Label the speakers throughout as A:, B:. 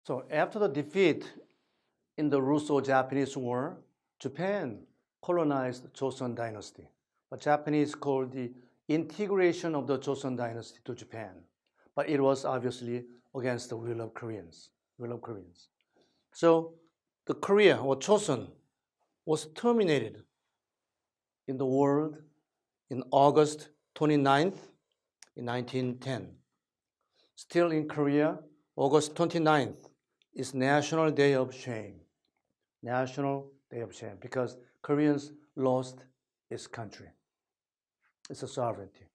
A: So after the defeat in the Russo-Japanese War, Japan colonized Joseon dynasty. But Japanese called the integration of the Joseon dynasty to Japan. But it was obviously against the will of Koreans. So the Korea or Joseon was terminated in the world in August 29th in 1910. Still in Korea, August 29th is National Day of Shame. National Day of Shame because Koreans lost its country, its sovereignty.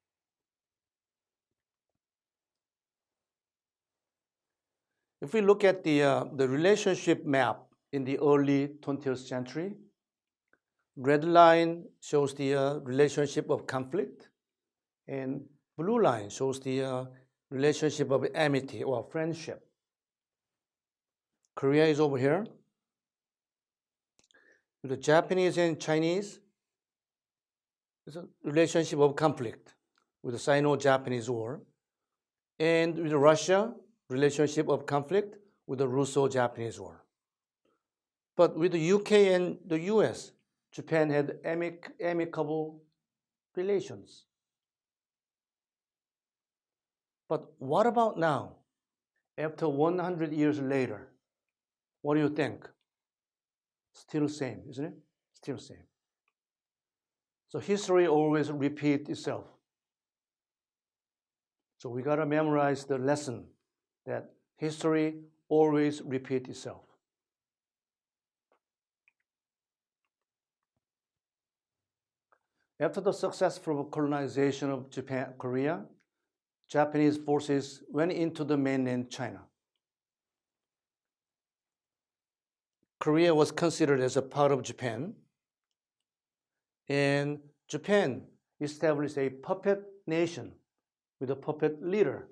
A: If we look at the relationship map in the early 20th century, red line shows the relationship of conflict, and blue line shows the relationship of amity or friendship. Korea is over here. The Japanese and Chinese is a relationship of conflict with the Sino-Japanese War, and with Russia, relationship of conflict with the Russo-Japanese War. But with the UK and the US, Japan had amicable relations. But what about now? After 100 years later, what do you think? Still same, isn't it? Still same. So history always repeats itself. So we got to memorize the lesson that history always repeats itself. After the successful colonization of Korea, Japanese forces went into the mainland China. Korea was considered as a part of Japan, and Japan established a puppet nation with a puppet leader,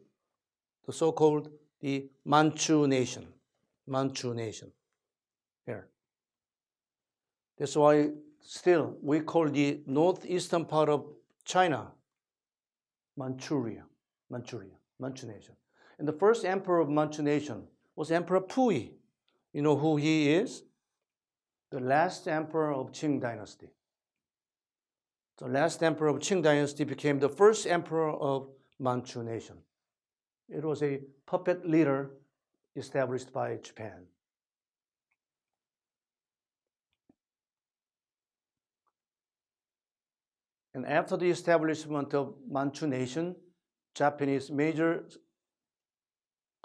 A: the so-called the Manchu nation. Manchu nation. Here. That's why still we call the northeastern part of China Manchu nation. And the first emperor of Manchu nation was Emperor Puyi. You know who he is? The last emperor of Qing dynasty. The last emperor of Qing dynasty became the first emperor of Manchu nation. It was a puppet leader established by Japan. And after the establishment of Manchu nation, Japanese major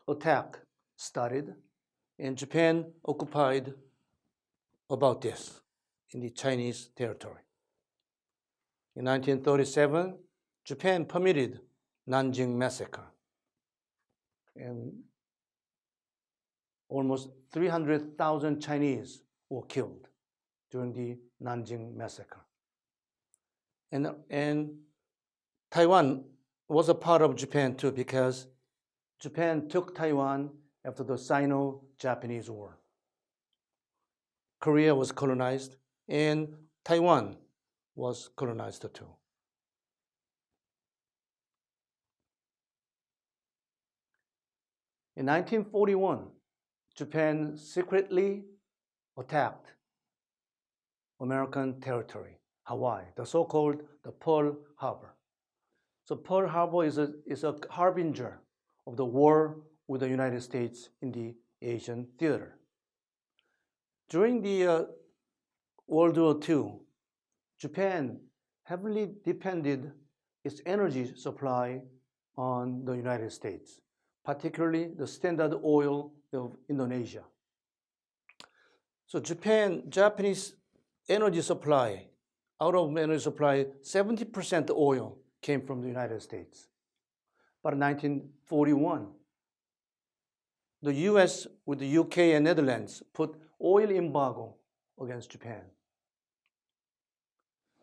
A: attack started, and Japan occupied about this in the Chinese territory. In 1937, Japan permitted Nanjing massacre, and almost 300,000 Chinese were killed during the Nanjing massacre. And Taiwan was a part of Japan too because Japan took Taiwan after the Sino-Japanese War. Korea was colonized and Taiwan was colonized too. In 1941, Japan secretly attacked American territory, Hawaii, the so-called the Pearl Harbor. So Pearl Harbor is a harbinger of the war with the United States in the Asian theater. During the World War II, Japan heavily depended its energy supply on the United States, particularly the Standard Oil of Indonesia. So Japanese energy supply, out of energy supply, 70% oil came from the United States. But in 1941, the US with the UK and Netherlands put oil embargo against Japan.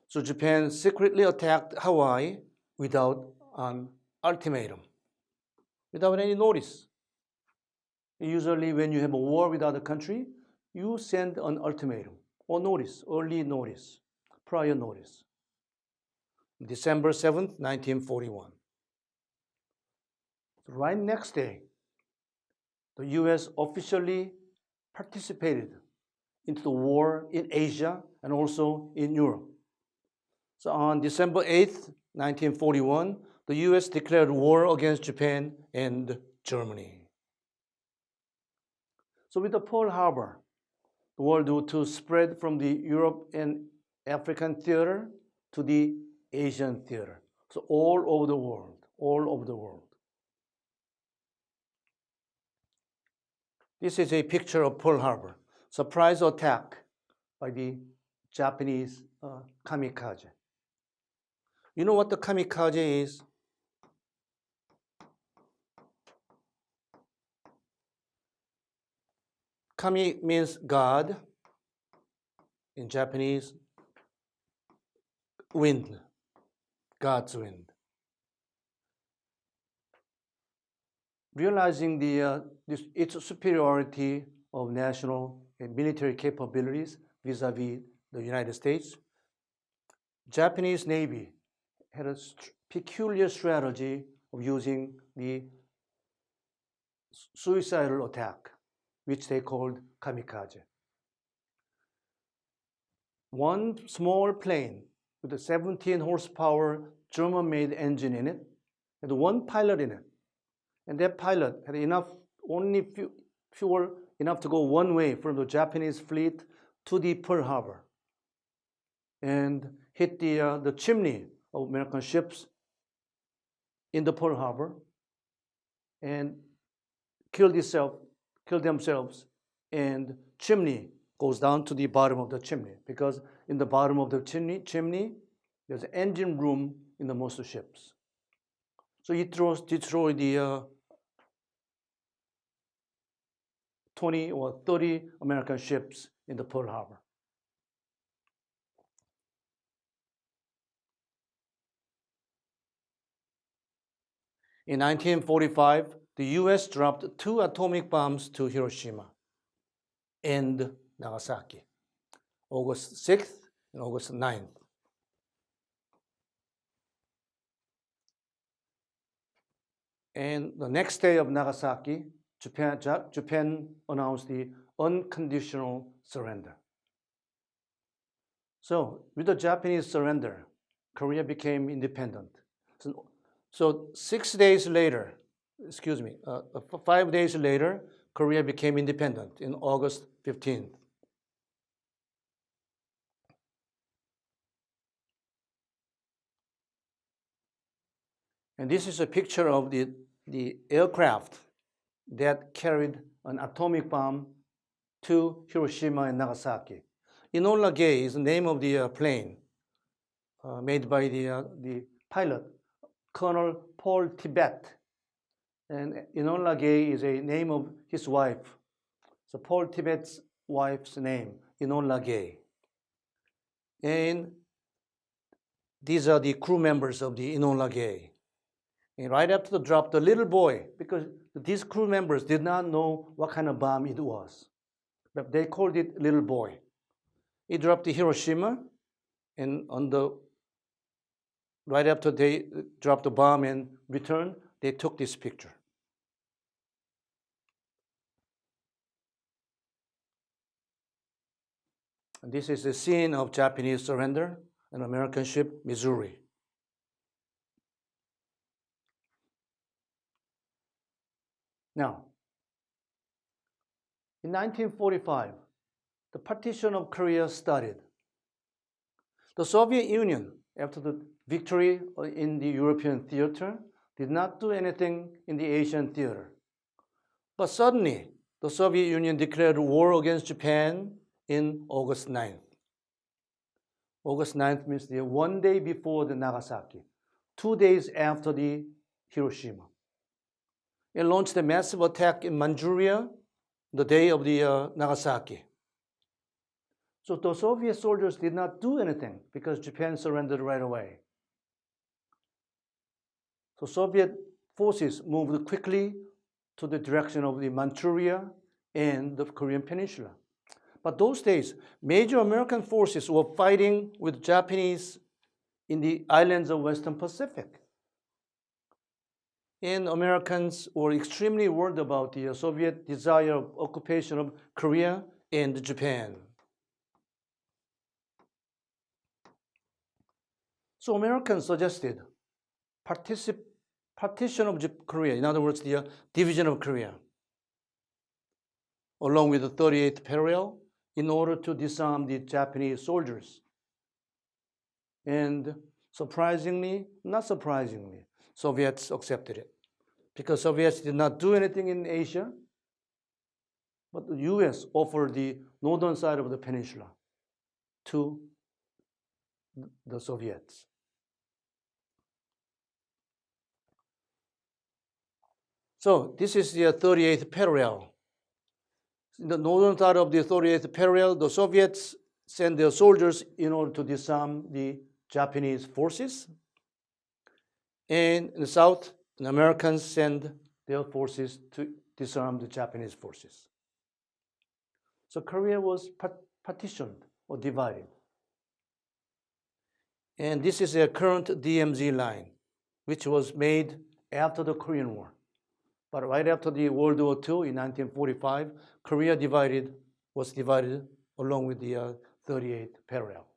A: So Japan secretly attacked Hawaii without an ultimatum, without any notice. Usually when you have a war with other country, you send an ultimatum or notice, early notice, prior notice. December 7th, 1941. Right next day, the US officially participated into the war in Asia and also in Europe. So on December 8th, 1941, the US declared war against Japan and Germany. So with the Pearl Harbor, the World War II spread from the Europe and African theater to the Asian theater. So all over the world, all over the world. This is a picture of Pearl Harbor, surprise attack by the Japanese kamikaze. You know what the kamikaze is? Kami means God in Japanese, wind, God's wind. Realizing its superiority of national and military capabilities vis-a-vis the United States, Japanese Navy had a peculiar strategy of using the suicidal attack, which they called kamikaze. One small plane with a 17 horsepower German-made engine in it, and one pilot in it. And that pilot had only fuel enough to go one way from the Japanese fleet to the Pearl Harbor, and hit the chimney of American ships in the Pearl Harbor, and killed themselves, and chimney goes down to the bottom of the chimney, because in the bottom of the chimney there's an engine room in the most ships. So it destroyed the 20 or 30 American ships in the Pearl Harbor. In 1945, the US dropped 2 atomic bombs to Hiroshima and Nagasaki, August 6th and August 9th. And the next day of Nagasaki, Japan announced the unconditional surrender. So with the Japanese surrender, Korea became independent. So 5 days later, Korea became independent in August 15th. And this is a picture of the aircraft that carried an atomic bomb to Hiroshima and Nagasaki. Enola Gay is the name of the plane made by the pilot, Colonel Paul Tibet. And Enola Gay is a name of his wife. So Paul Tibet's wife's name, Enola Gay. And these are the crew members of the Enola Gay. And right after the drop, the little boy, because these crew members did not know what kind of bomb it was, but they called it little boy. He dropped to Hiroshima, and right after they dropped the bomb and returned, they took this picture. And this is the scene of Japanese surrender, an American ship, Missouri. Now, in 1945, the partition of Korea started. The Soviet Union, after the victory in the European theater, did not do anything in the Asian theater. But suddenly, the Soviet Union declared war against Japan in August 9th. August 9th means the one day before the Nagasaki, 2 days after the Hiroshima. It launched a massive attack in Manchuria the day of the Nagasaki. So the Soviet soldiers did not do anything because Japan surrendered right away. So Soviet forces moved quickly to the direction of the Manchuria and the Korean Peninsula. But those days, major American forces were fighting with Japanese in the islands of Western Pacific. And Americans were extremely worried about the Soviet desire of occupation of Korea and Japan. So Americans suggested partition of Korea, in other words, the division of Korea, along with the 38th parallel, in order to disarm the Japanese soldiers. And surprisingly, not surprisingly, Soviets accepted it. Because Soviets did not do anything in Asia, but the US offered the northern side of the peninsula to the Soviets. So this is the 38th parallel. In the northern side of the 38th parallel, the Soviets sent their soldiers in order to disarm the Japanese forces. And in the south, the Americans send their forces to disarm the Japanese forces. So Korea was partitioned or divided. And this is a current DMZ line, which was made after the Korean War. But right after the World War II in 1945, Korea was divided along with the 38th parallel.